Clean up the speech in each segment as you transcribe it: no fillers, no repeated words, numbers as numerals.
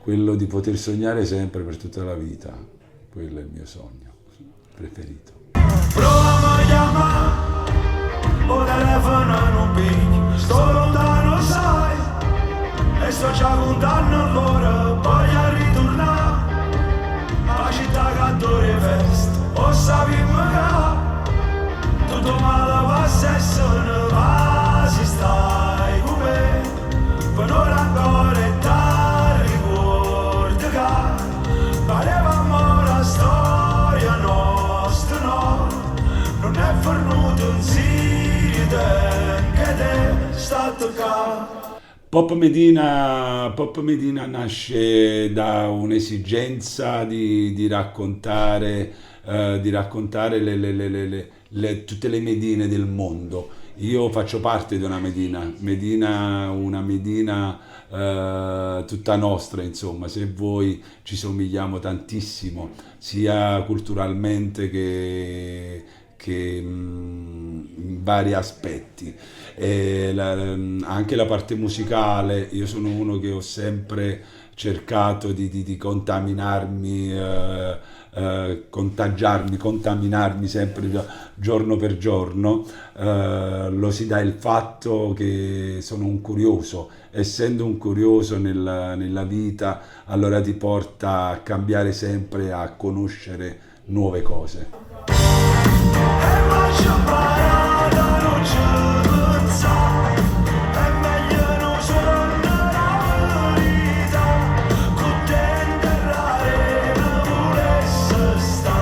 quello di poter sognare sempre per tutta la vita, quello è il mio sogno preferito. Prova a chiamare, o telefono non pigli, sto lontano sai, e sto già contando l'ora, voglio ritornare, la città che adora festa, o sappiamo che tutto male passa e sono va, si stai con me, per non ancora e ti ricordi che parevamo la storia nostra, no, non è venuto un sito che te sta toccando. Pop Medina nasce da un'esigenza di raccontare, tutte le Medine del mondo. Io faccio parte di una Medina tutta nostra, insomma, se vuoi ci somigliamo tantissimo, sia culturalmente che in vari aspetti. Anche la parte musicale, io sono uno che ho sempre cercato di contaminarmi sempre giorno per giorno. Lo si dà il fatto che sono un curioso, essendo un curioso nella vita, allora ti porta a cambiare sempre, a conoscere nuove cose. E lascia parata, non ci pensa, è meglio non suonare la verità, con te interrare non volesse sta,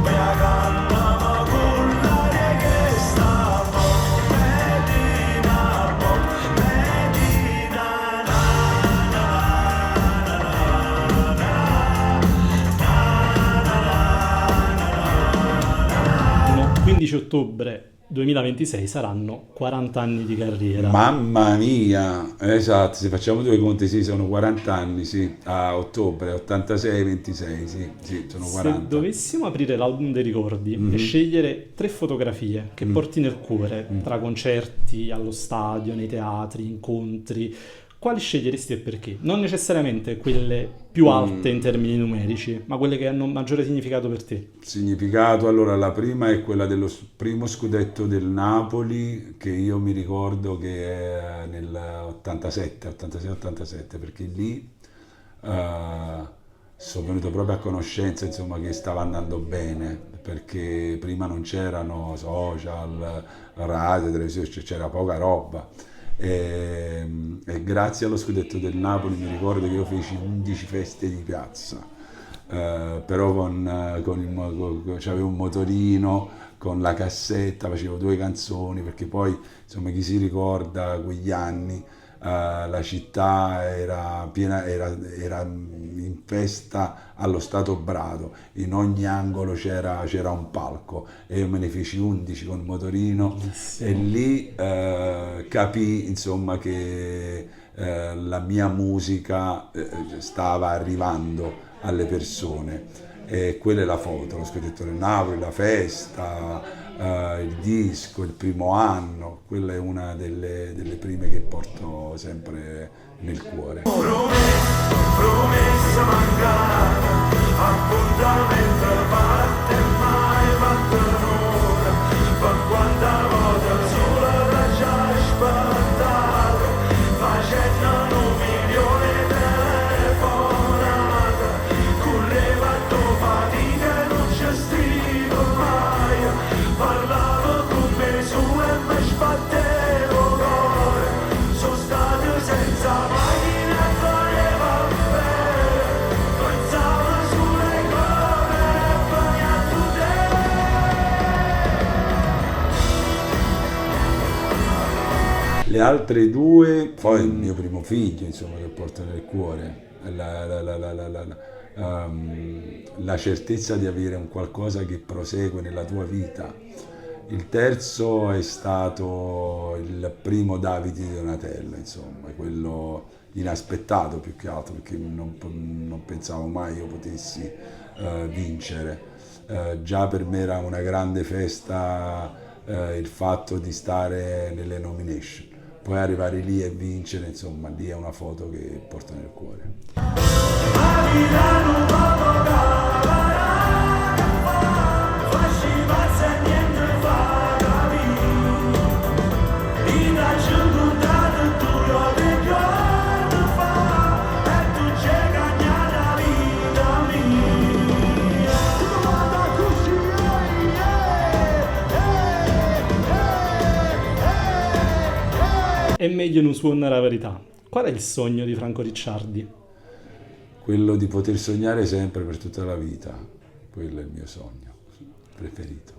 per la canna ma con l'aria che sta, Medina, Il 15 ottobre 2026 saranno 40 anni di carriera. Mamma mia, esatto, se facciamo due conti, sì, sono 40 anni, sì, a ottobre, 86-26, sì, sono 40. Se dovessimo aprire l'album dei ricordi e scegliere 3 fotografie che porti nel cuore, tra concerti, allo stadio, nei teatri, incontri, quali sceglieresti e perché? Non necessariamente quelle più alte in termini numerici, ma quelle che hanno maggiore significato per te. Significato, allora la prima è quella dello primo scudetto del Napoli, che io mi ricordo che è nel 86-87, perché lì sono venuto proprio a conoscenza, insomma, che stava andando bene, perché prima non c'erano social, radio, televisione, c'era poca roba. E grazie allo scudetto del Napoli mi ricordo che io feci 11 feste di piazza, però c'avevo un motorino con la cassetta, facevo 2 canzoni, perché poi insomma chi si ricorda quegli anni, la città era piena, era in festa allo Stato Brado, in ogni angolo c'era un palco e io me ne feci 11 con il motorino. Bellissimo. E lì capii insomma che la mia musica stava arrivando alle persone, e quella è la foto, lo scudetto del Napoli, la festa, il disco, il primo anno, quella è una delle prime che porto sempre nel cuore. Promessa mancata, appuntamento fatte mai fatta un'ora, ma quanta volta sola da già aspettato, facendo 1 milione di telefonate, correva a tua fatica e non ci stivo mai, parlavo con me su e mi sbattevo cuore, sono stato senza macchina e voleva bene, pensavo sulle cose e poi a Le altre 2, poi il mio primo figlio, insomma, che porto nel cuore, la certezza di avere un qualcosa che prosegue nella tua vita. Il terzo è stato il primo Davide di Donatello, insomma, quello inaspettato più che altro, perché non pensavo mai io potessi vincere. Già per me era una grande festa il fatto di stare nelle nomination, poi arrivare lì e vincere, insomma, lì è una foto che porto nel cuore. È meglio non suonare la verità. Qual è il sogno di Franco Ricciardi? Quello di poter sognare sempre per tutta la vita, quello è il mio sogno preferito.